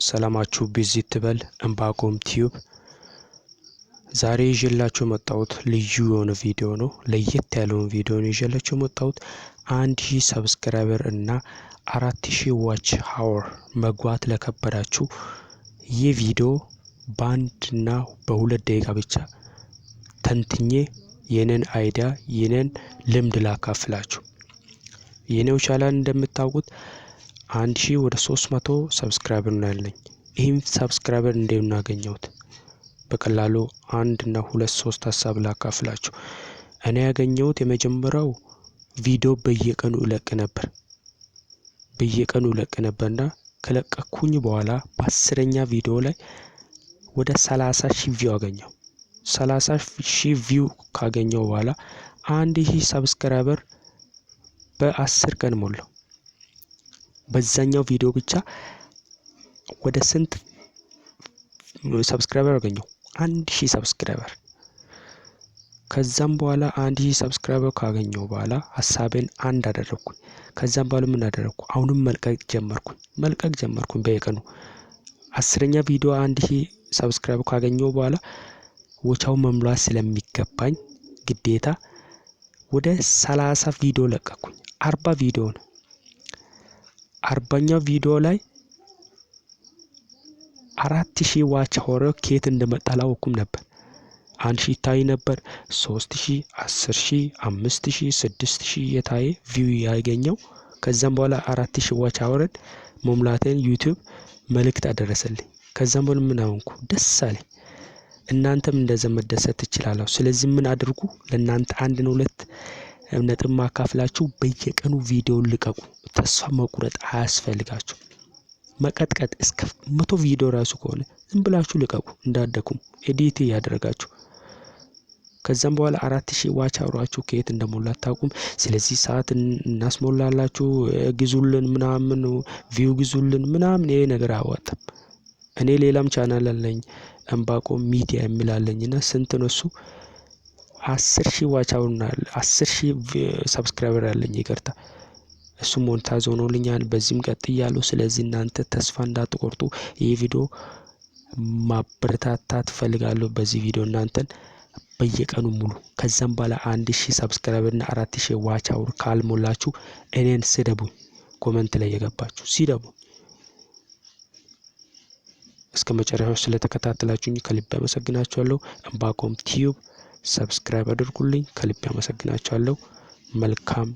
ሰላማችሁ ቢዚት ትበል እንባቆም ቲዩብ ዛሬ ይዤላችሁ መጣሁት ልዩ የሆነ ቪዲዮ ነው። ለየት ያለውን ቪዲዮ ነው ይዤላችሁ መጣሁት። 1000 ሰብስክራይበር እና 4000 ዋች ሃወር መግባት ለከበዳችሁ ይህ ቪዲዮ በአንድና በሁለት ደቂቃ ብቻ ተንትኜ የኔን አይዲያ የኔን ልምድ ላካፍላችሁ። የኔው ቻናል እንደምታውቁት 1000 ወደ 300 ሰብስክራይበር ነው ያለኝ። ይህም ሰብስክራይበር እንዴት ነው ያገኘሁት? በቀላሉ 1 እና 2 3 ሐሳብ ላካፍላችሁ። እኔ ያገኘሁት የመጀመሪያው ቪዲዮ በየቀኑ እለቅ ነበርና ከለቀኩኝ በኋላ በ10ኛ ቪዲዮ ላይ ወደ 30,000 ቪው አገኘሁ። 30,000 ቪው ካገኘው በኋላ 1000 ሰብስክራይበር በ10 ቀን ሞላው። በዛኛው ቪዲዮ ብቻ ወደ ስንት ሰብስክራይበር አገኘው? 1000 ሰብስክራይበር። ከዛም በኋላ 1000 ሰብስክራይበር ካገኘው በኋላ ሐሳቤን አንድ አደረኩኝ። ከዛም በኋላ ምን አደረኩ? አሁንም መልቀቅ ጀመርኩኝ በየቀኑ 10ኛ ቪዲዮ 1000 ሰብስክራይበር ካገኘው በኋላ ወቻው መምሏት ስለሚገባኝ ግዴታ ወደ 30 ቪዲዮ ለቀኩኝ። 40 ቪዲዮ ነው። 40ኛው ቪዲዮ ላይ 4000 ዋች ሃወር ከየት እንደመጣ አላወኩም ነበር። 1000 ይታይ ነበር፣ 3000፣ 10000፣ 5000፣ 6000 የታየ ቪው ያገኘው። ከዛም በኋላ 4000 ዋች ሃወርን መሙላቴን ዩቲዩብ መልእክት አደረሰልኝ። ከዛም በኋላ ምን አወንኩ? ደስ አለኝ። እናንተም እንደዛ መደሰት ትችላላችሁ። ስለዚህ ምን አድርጉ? ለእናንተ 1 ነው 2 ነጥብ ማካፍላችሁ በየቀኑ ቪዲዮ ልቀቁ። ተስፋ መቁረጥ አያስፈልጋችሁ። መቀጥቀጥ እስከ 100 ቪዲዮ ራሱ ከሆነ ዝም ብላችሁ ልቀቁ። እንዳደኩም ኤዲት ያደረጋችሁ። ከዛም በኋላ 4000 ዋች ሃወራችሁ ከየት እንደሞላ አታውቁም። ስለዚህ ሰዓት እናስሞላላችሁ፣ ግዙልን ምናምን ቪው ግዙልን ምናምን ይሄ ነገር አያዋጣም። እኔ ሌላም ቻናል አለኝ እንባቆም ሚዲያ የሚላለኝና ስንት ነው እሱ 10,000 ዋች ሃወር 10,000 ሰብስክራይበር አለኝ። ይቅርታ እሱ ሞኔታይዝ ሆኖልኛል። በዚህም ቀጥያለሁ። ስለዚህ እናንተ ተስፋ እንዳትቆርጡ። ይሄ ቪዲዮ ማበረታታት ፈልጋለሁ። በዚህ ቪዲዮ እናንተን በየቀኑ ሙሉ። ከዛም በኋላ 1000 ሰብስክራይበር እና 4000 ዋች ሃወር ካልሞላችሁ እኔን ስደቡኝ። ኮሜንት ላይ የገባችሁ ሲደቡ እስከ መጨረሻው ስለተከታተላችሁኝ ከልብ አመሰግናችኋለሁ። እንባቆም ቲዩብ ሰብስክራይብ አድርጉልኝ። ከልብ አመሰግናችኋለሁ። መልካም